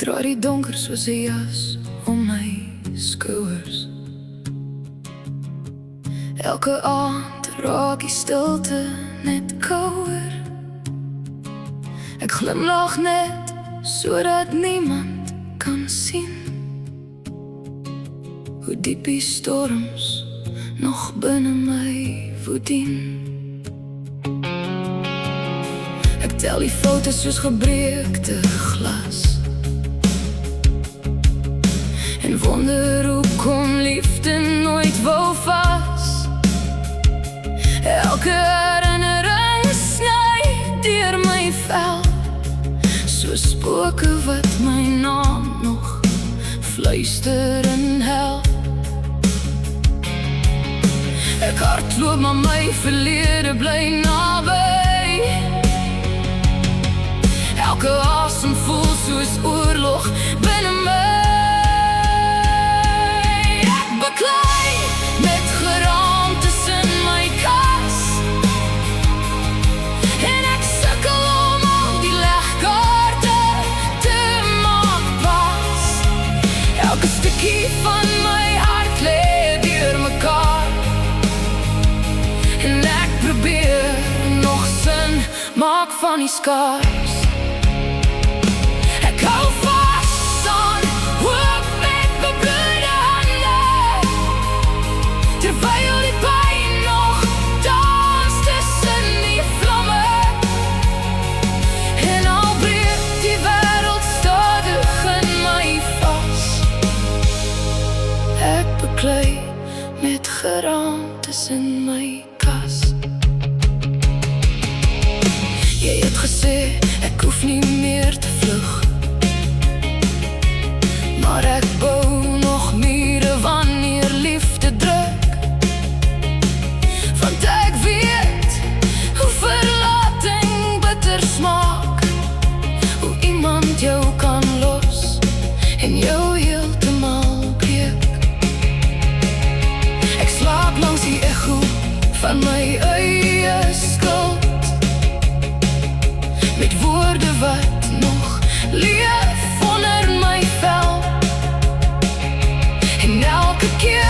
dra die donker soos 'n jas om my skouers. Elke aand raak die stilte net kouer. Ek glimlag net sodat niemand kan sien hoe diep die storms nog binne my woedien. Ek tel die foto's soos gebreekte glas en wonder hoe kom liefde nooit wou vas. Elke herinnering sny deur my vel, so spooke wat my naam nog fluister in hel. Ek hardloop maar my verlede bly naby. Elke asem voel soos oorlog binne my. Ek beklei met geraamtes in my kas en ek sukkel om al die legkaarte te maak pas. Elke stukkie van my hart lê deur mekaar en ek probeer nog sin maak van die skars. Ek hou vas aan hoop met bebloede hande, terwyl die pyn nog dans tussen die vlamme. En al breek die wêreld stadig in my vas, ek beklei met geraamtes in my kas. Jy het gesê ek hoef nie meer te vlug, maar ek bou nog mure wanneer liefde druk. Want ek weet hoe verlating bitter smaak, hoe iemand jou kan los en jou heeltemal breek. Ek slaap langs die echo van my eie skuld, met woorde wat nog leef onder my vel. En elke keer